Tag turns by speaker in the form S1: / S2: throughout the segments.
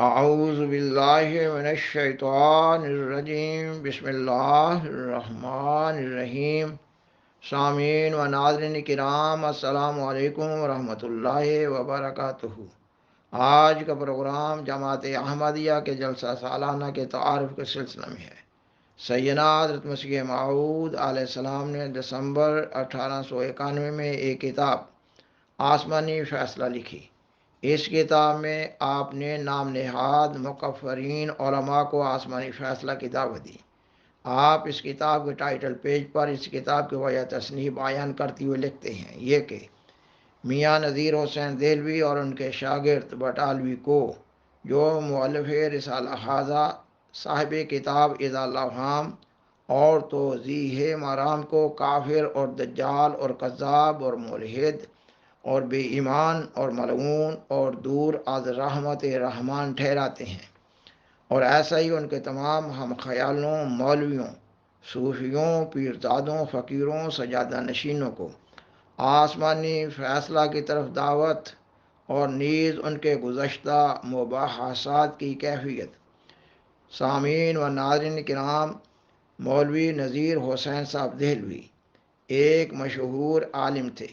S1: اعوذ باللہ من الشیطان الرجیم، بسم اللہ الرحمن الرحیم۔ سامعین و ناظرین کرام، السلام علیکم ورحمۃ اللہ وبرکاتہ۔ آج کا پروگرام جماعت احمدیہ کے جلسہ سالانہ کے تعارف کے سلسلہ میں ہے۔ سیدنا حضرت مسیح موعود علیہ السلام نے دسمبر 1891 میں ایک کتاب آسمانی فیصلہ لکھی۔ اس کتاب میں آپ نے نام نہاد مکفرین علماء کو آسمانی فیصلہ کی دعوت دی۔ آپ اس کتاب کے ٹائٹل پیج پر اس کتاب کی وجہ تصنیف بیان کرتے ہوئے لکھتے ہیں یہ کہ میاں نذیر حسین دہلوی اور ان کے شاگرد بٹالوی کو، جو مؤلف رسالہ حاضہ صاحب کتاب اذا الافہام اور توضیح مرام کو کافر اور دجال اور کذاب اور ملحد اور بے ایمان اور ملعون اور دور از رحمت رحمان ٹھہراتے ہیں، اور ایسا ہی ان کے تمام ہم خیالوں، مولویوں، صوفیوں، پیرزادوں، فقیروں، سجادہ نشینوں کو آسمانی فیصلہ کی طرف دعوت، اور نیز ان کے گزشتہ مباحثات کی کیفیت۔ سامعین و ناظرین کرام، مولوی نذیر حسین صاحب دہلوی ایک مشہور عالم تھے۔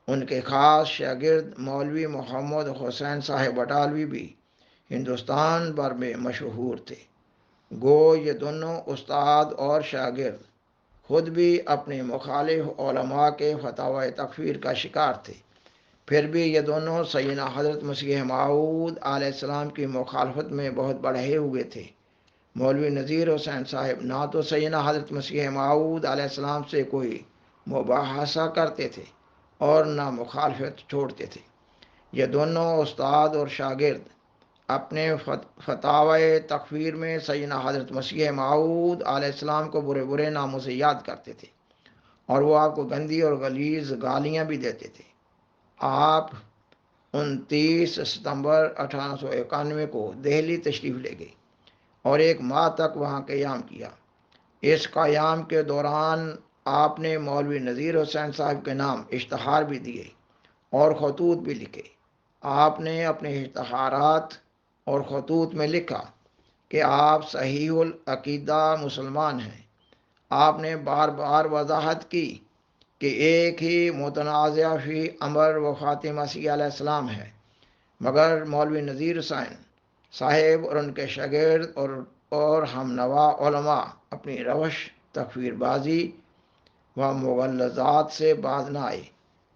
S1: ان کے خاص شاگرد مولوی محمد حسین صاحب بٹالوی بھی ہندوستان بھر میں مشہور تھے۔ گو یہ دونوں استاد اور شاگرد خود بھی اپنے مخالف علماء کے فتاوی تکفیر کا شکار تھے، پھر بھی یہ دونوں سیدنا حضرت مسیح موعود علیہ السلام کی مخالفت میں بہت بڑھے ہوئے تھے۔ مولوی نذیر حسین صاحب نہ تو سیدنا حضرت مسیح موعود علیہ السلام سے کوئی مباحثہ کرتے تھے اور نہ مخالفت چھوڑتے تھے۔ یہ دونوں استاد اور شاگرد اپنے فتاوی تکفیر میں سیدنا حضرت مسیح موعود علیہ السلام کو برے برے ناموں سے یاد کرتے تھے، اور وہ آپ کو گندی اور غلیظ گالیاں بھی دیتے تھے۔ آپ 29 ستمبر 1891 کو دہلی تشریف لے گئے اور ایک ماہ تک وہاں قیام کیا۔ اس قیام کے دوران آپ نے مولوی نذیر حسین صاحب کے نام اشتہار بھی دیے اور خطوط بھی لکھے۔ آپ نے اپنے اشتہارات اور خطوط میں لکھا کہ آپ صحیح العقیدہ مسلمان ہیں۔ آپ نے بار بار وضاحت کی کہ ایک ہی متنازع فی امر وفات مسیح علیہ السلام ہے، مگر مولوی نذیر حسین صاحب اور ان کے شاگرد اور ہم نوا علماء اپنی روش، تکفیر بازی و مغلظات سے باز نہ آئے۔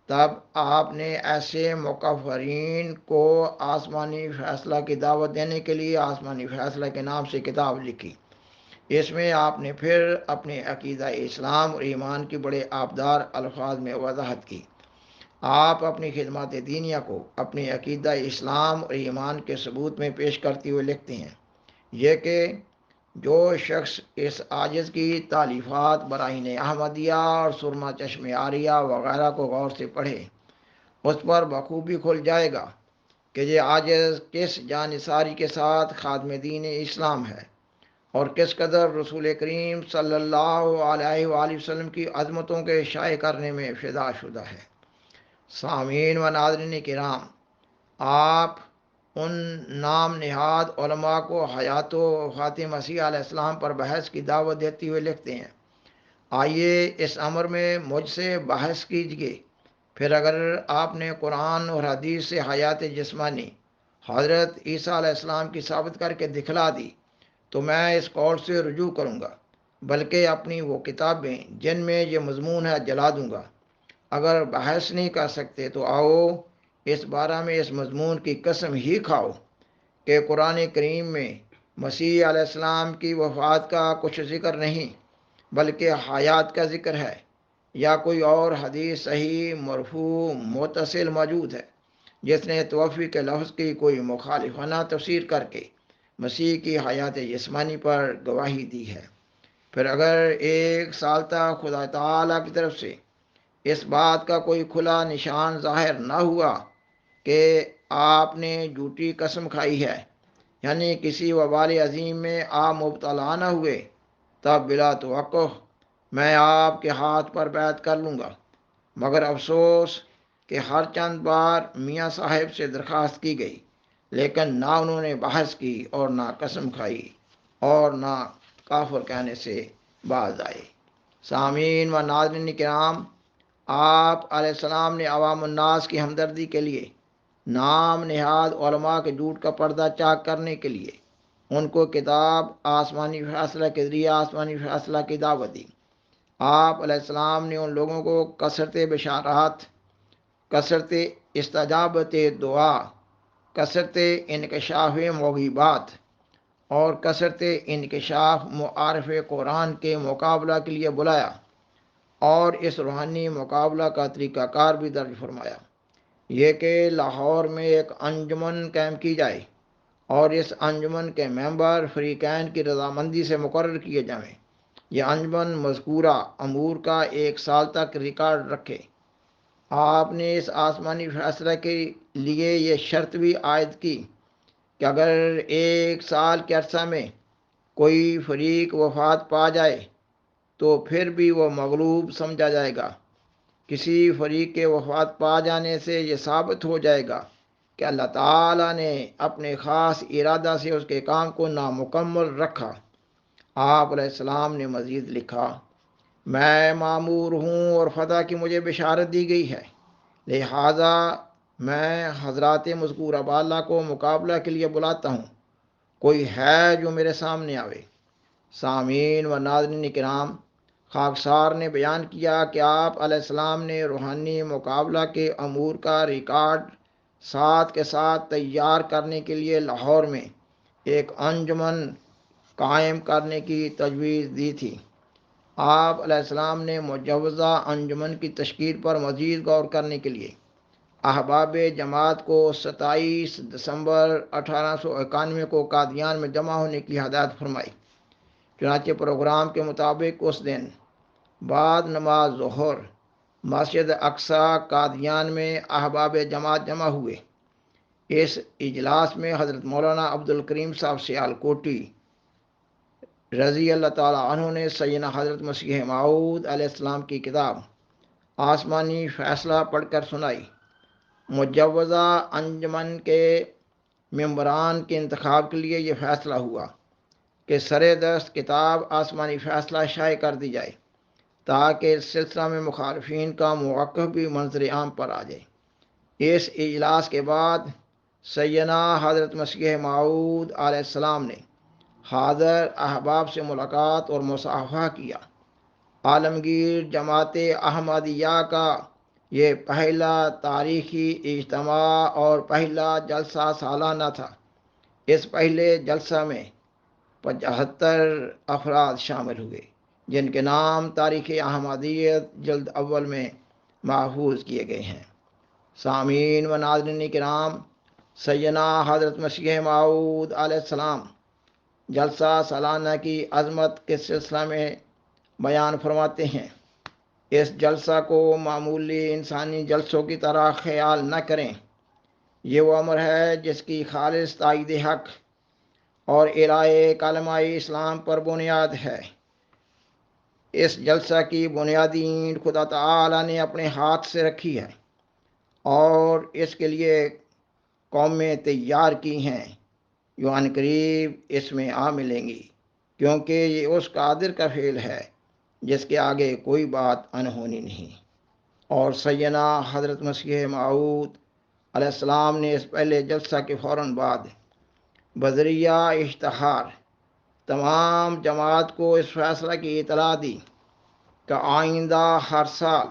S1: تب آپ نے ایسے مکفرین کو آسمانی فیصلہ کی دعوت دینے کے لیے آسمانی فیصلہ کے نام سے کتاب لکھی۔ اس میں آپ نے پھر اپنے عقیدہ اسلام اور ایمان کی بڑے آبدار الفاظ میں وضاحت کی۔ آپ اپنی خدمات دینیہ کو اپنے عقیدہ اسلام اور ایمان کے ثبوت میں پیش کرتے ہوئے لکھتے ہیں یہ کہ جو شخص اس عاجز کی تالیفات براہین احمدیہ اور سرما چشم عاریہ وغیرہ کو غور سے پڑھے، اس پر بخوبی کھل جائے گا کہ یہ عاجز کس جانثاری کے ساتھ خادم دین اسلام ہے، اور کس قدر رسول کریم صلی اللہ علیہ وآلہ وسلم کی عظمتوں کے شائع کرنے میں فدا شدہ ہے۔ سامعین و ناظرین کرام، آپ ان نام نہاد علماء کو حیات و وفات مسیح علیہ السلام پر بحث کی دعوت دیتے ہوئے لکھتے ہیں، آئیے اس امر میں مجھ سے بحث کیجیے، پھر اگر آپ نے قرآن اور حدیث سے حیات جسمانی حضرت عیسیٰ علیہ السلام کی ثابت کر کے دکھلا دی تو میں اس قول سے رجوع کروں گا، بلکہ اپنی وہ کتابیں جن میں یہ مضمون ہے جلا دوں گا۔ اگر بحث نہیں کر سکتے تو آؤ اس بارہ میں اس مضمون کی قسم ہی کھاؤ کہ قرآن کریم میں مسیح علیہ السلام کی وفات کا کچھ ذکر نہیں بلکہ حیات کا ذکر ہے، یا کوئی اور حدیث صحیح مرفوع متصل موجود ہے جس نے توفی کے لفظ کی کوئی مخالفانہ تفسیر کر کے مسیح کی حیات جسمانی پر گواہی دی ہے۔ پھر اگر ایک سال تک خدا تعالیٰ کی طرف سے اس بات کا کوئی کھلا نشان ظاہر نہ ہوا کہ آپ نے جھوٹی قسم کھائی ہے، یعنی کسی وبال عظیم میں آپ مبتلا نہ ہوئے، تب بلا توقف میں آپ کے ہاتھ پر بیعت کر لوں گا۔ مگر افسوس کہ ہر چند بار میاں صاحب سے درخواست کی گئی لیکن نہ انہوں نے بحث کی اور نہ قسم کھائی اور نہ کافر کہنے سے باز آئے۔ سامعین و ناظرین کرام، آپ علیہ السلام نے عوام الناس کی ہمدردی کے لیے نام نہاد علماء کے جھوٹ کا پردہ چاک کرنے کے لیے ان کو کتاب آسمانی فیصلہ کے ذریعے آسمانی فیصلہ کی دعوت دی۔ آپ علیہ السلام نے ان لوگوں کو کثرت بشارات، کثرت استجابت دعا، کثرت انکشاف موغیبات اور کثرت انکشاف معارف قرآن کے مقابلہ کے لیے بلایا اور اس روحانی مقابلہ کا طریقہ کار بھی درج فرمایا، یہ کہ لاہور میں ایک انجمن قائم کی جائے اور اس انجمن کے ممبر فریقین کی رضامندی سے مقرر کیے جائیں۔ یہ انجمن مذکورہ امور کا 1 سال تک ریکارڈ رکھے۔ آپ نے اس آسمانی فیصلہ کے لیے یہ شرط بھی عائد کی کہ اگر 1 سال کے عرصہ میں کوئی فریق وفات پا جائے تو پھر بھی وہ مغلوب سمجھا جائے گا۔ کسی فریق کے وفات پا جانے سے یہ ثابت ہو جائے گا کہ اللہ تعالیٰ نے اپنے خاص ارادہ سے اس کے کام کو نامکمل رکھا۔ آپ علیہ السلام نے مزید لکھا، میں مامور ہوں اور فتح کی مجھے بشارت دی گئی ہے، لہذا میں حضرات مذکورہ بالا کو مقابلہ کے لیے بلاتا ہوں، کوئی ہے جو میرے سامنے آوے۔ سامعین و ناظرین کرام، خاکسار نے بیان کیا کہ آپ علیہ السلام نے روحانی مقابلہ کے امور کا ریکارڈ ساتھ کے ساتھ تیار کرنے کے لیے لاہور میں ایک انجمن قائم کرنے کی تجویز دی تھی۔ آپ علیہ السلام نے مجوزہ انجمن کی تشکیل پر مزید غور کرنے کے لیے احباب جماعت کو 27 دسمبر 1891 کو قادیان میں جمع ہونے کی ہدایت فرمائی۔ چنانچہ پروگرام کے مطابق اس دن بعد نماز ظہر مسجد اقصی قادیان میں احباب جماعت جمع ہوئے۔ اس اجلاس میں حضرت مولانا عبد الکریم صاحب سیال کوٹی رضی اللہ تعالیٰ عنہ نے سیدنا حضرت مسیح موعود علیہ السلام کی کتاب آسمانی فیصلہ پڑھ کر سنائی۔ مجوزہ انجمن کے ممبران کے انتخاب کے لیے یہ فیصلہ ہوا کہ سر دست کتاب آسمانی فیصلہ شائع کر دی جائے تاکہ اس سلسلہ میں مخالفین کا موقف بھی منظر عام پر آ جائے۔ اس اجلاس کے بعد سیدنا حضرت مسیح موعود علیہ السلام نے حاضر احباب سے ملاقات اور مصافحہ کیا۔ عالمگیر جماعت احمدیہ کا یہ پہلا تاریخی اجتماع اور پہلا جلسہ سالانہ تھا۔ اس پہلے جلسہ میں 75 افراد شامل ہوئے جن کے نام تاریخ احمدیت جلد اول میں محفوظ کیے گئے ہیں۔ سامعین و ناظرین کرام، سیدنا حضرت مسیح موعود علیہ السلام جلسہ سالانہ کی عظمت کے سلسلہ میں بیان فرماتے ہیں، اس جلسہ کو معمولی انسانی جلسوں کی طرح خیال نہ کریں، یہ وہ امر ہے جس کی خالص تائید حق اور اعلاء کلمہ اسلام پر بنیاد ہے۔ اس جلسہ کی بنیادی اینٹ خدا تعالی نے اپنے ہاتھ سے رکھی ہے اور اس کے لیے قومیں تیار کی ہیں جو عنقریب اس میں آ ملیں گی، کیونکہ یہ اس قادر کا فعل ہے جس کے آگے کوئی بات انہونی نہیں۔ اور سیدنا حضرت مسیح موعود علیہ السلام نے اس پہلے جلسہ کے فوراً بعد بذریعہ اشتہار تمام جماعت کو اس فیصلہ کی اطلاع دی کہ آئندہ ہر سال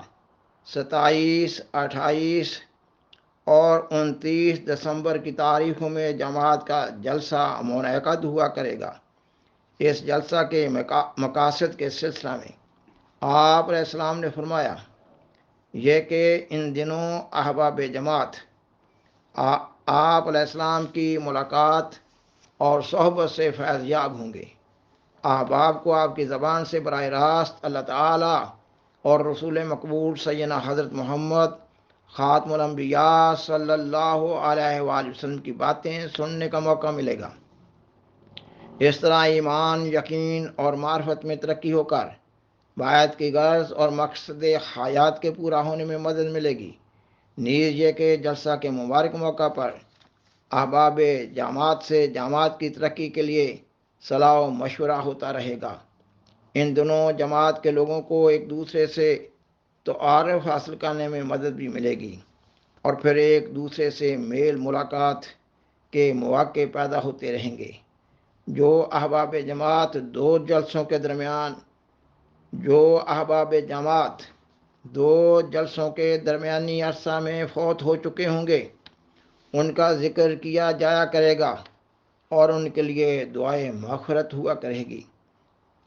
S1: 27، 28 اور 29 دسمبر کی تاریخوں میں جماعت کا جلسہ منعقد ہوا کرے گا۔ اس جلسہ کے مقاصد کے سلسلہ میں آپ علیہ السلام نے فرمایا یہ کہ ان دنوں احباب جماعت آپ علیہ السلام کی ملاقات اور صحبت سے فیض یاب ہوں گے۔ احباب کو آپ کی زبان سے براہ راست اللہ تعالیٰ اور رسول مقبول سیدنا حضرت محمد خاتم الانبیاء صلی اللہ علیہ وآلہ وسلم کی باتیں سننے کا موقع ملے گا۔ اس طرح ایمان، یقین اور معرفت میں ترقی ہو کر بیعت کی غرض اور مقصد حیات کے پورا ہونے میں مدد ملے گی۔ نیز یہ کہ جلسہ کے مبارک موقع پر احباب جماعت سے جماعت کی ترقی کے لیے صلاح و مشورہ ہوتا رہے گا۔ ان دونوں جماعت کے لوگوں کو ایک دوسرے سے تعارف حاصل کرنے میں مدد بھی ملے گی، اور پھر ایک دوسرے سے میل ملاقات کے مواقع پیدا ہوتے رہیں گے۔ جو احباب جماعت دو جلسوں کے درمیانی عرصہ میں فوت ہو چکے ہوں گے، ان کا ذکر کیا جایا کرے گا اور ان کے لیے دعائے مغفرت ہوا کرے گی۔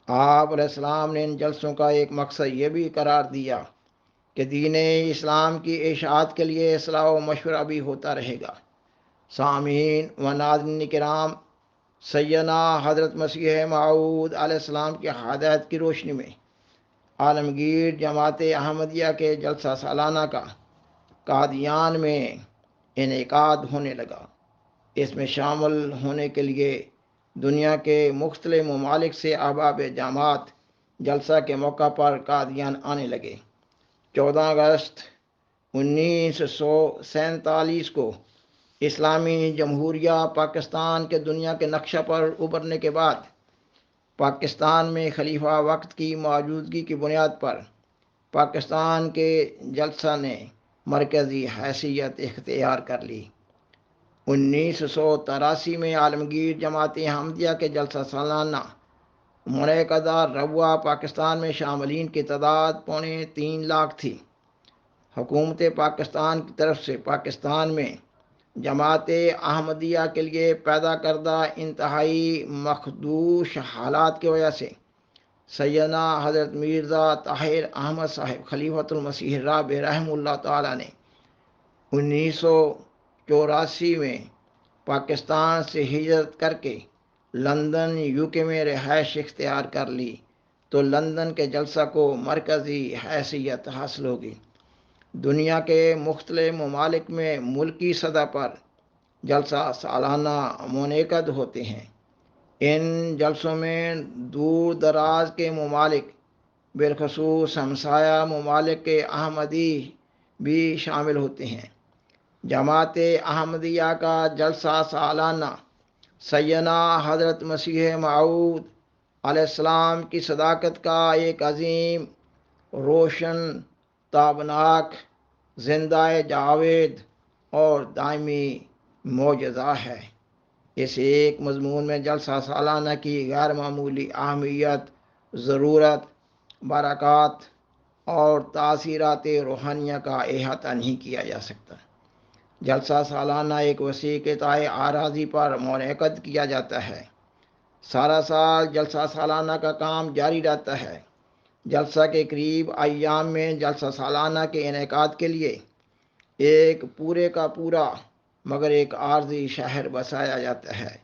S1: آپ علیہ السلام نے ان جلسوں کا ایک مقصد یہ بھی قرار دیا کہ دین اسلام کی اشاعت کے لیے اصلاح و مشورہ بھی ہوتا رہے گا۔ سامعین و ناظرین کرام، سیدنا حضرت مسیح موعود علیہ السلام کی ہدایت کی روشنی میں عالمگیر جماعت احمدیہ کے جلسہ سالانہ کا قادیان میں انعقاد ہونے لگا۔ اس میں شامل ہونے کے لیے دنیا کے مختلف ممالک سے احباب جماعت جلسہ کے موقع پر قادیان آنے لگے۔ 14 اگست 1947 کو اسلامی جمہوریہ پاکستان کے دنیا کے نقشہ پر ابھرنے کے بعد پاکستان میں خلیفہ وقت کی موجودگی کی بنیاد پر پاکستان کے جلسہ نے مرکزی حیثیت اختیار کر لی۔ 1983 میں عالمگیر جماعت احمدیہ کے جلسہ سالانہ منعقدہ ربوہ پاکستان میں شاملین کی تعداد 3.25 لاکھ تھی۔ حکومت پاکستان کی طرف سے پاکستان میں جماعت احمدیہ کے لیے پیدا کردہ انتہائی مخدوش حالات کی وجہ سے سیدنا حضرت مرزا طاہر احمد صاحب خلیفۃ المسیح الرابع رحمہ اللہ تعالیٰ نے 1984 میں پاکستان سے ہجرت کر کے لندن UK میں رہائش اختیار کر لی تو لندن کے جلسہ کو مرکزی حیثیت حاصل ہوگی۔ دنیا کے مختلف ممالک میں ملکی سطح پر جلسہ سالانہ منعقد ہوتے ہیں۔ ان جلسوں میں دور دراز کے ممالک بالخصوص ہمسایہ ممالک کے احمدی بھی شامل ہوتے ہیں۔ جماعت احمدیہ کا جلسہ سالانہ سیدنا حضرت مسیح موعود علیہ السلام کی صداقت کا ایک عظیم، روشن، تابناک، زندہ جاوید اور دائمی معجزہ ہے۔ اس ایک مضمون میں جلسہ سالانہ کی غیر معمولی اہمیت، ضرورت، برکات اور تاثیرات روحانیہ کا احاطہ نہیں کیا جا سکتا۔ جلسہ سالانہ ایک وسیع قطاع اراضی پر منعقد کیا جاتا ہے۔ سارا سال جلسہ سالانہ کا کام جاری رہتا ہے۔ جلسہ کے قریب ایام میں جلسہ سالانہ کے انعقاد کے لیے ایک پورے کا پورا مگر ایک عارضی شہر بسایا جاتا ہے،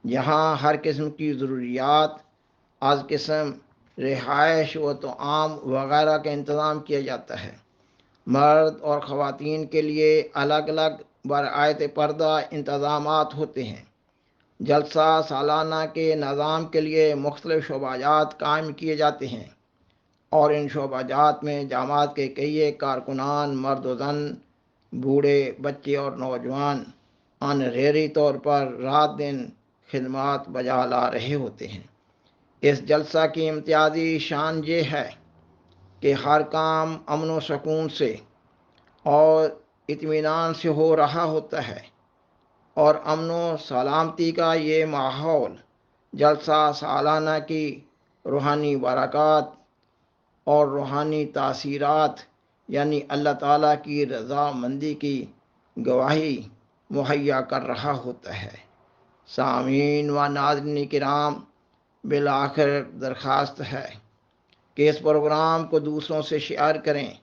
S1: جہاں ہر قسم کی ضروریات از قسم رہائش و طعام وغیرہ کا انتظام کیا جاتا ہے۔ مرد اور خواتین کے لیے الگ الگ برآیت پردہ انتظامات ہوتے ہیں۔ جلسہ سالانہ کے نظام کے لیے مختلف شعبہ جات قائم کیے جاتے ہیں، اور ان شعبہ جات میں جماعت کے کئی ایک کارکنان مرد و زن، بوڑھے، بچے اور نوجوان انریری طور پر رات دن خدمات بجا لا رہے ہوتے ہیں۔ اس جلسہ کی امتیازی شان یہ ہے کہ ہر کام امن و سکون سے اور اطمینان سے ہو رہا ہوتا ہے، اور امن و سلامتی کا یہ ماحول جلسہ سالانہ کی روحانی برکات اور روحانی تاثیرات یعنی اللہ تعالیٰ کی رضا مندی کی گواہی مہیا کر رہا ہوتا ہے۔ سامعین و ناظرین کرام، بالآخر درخواست ہے کہ اس پروگرام کو دوسروں سے شیئر کریں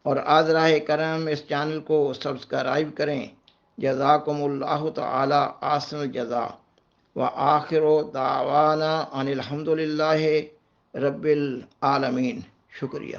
S1: اور از راہ کرم اس چینل کو سبسکرائب کریں۔ جزاکم اللہ تعالی احسن الجزا، وآخر دعوانا ان الحمد للہ رب العالمین۔ شکریہ۔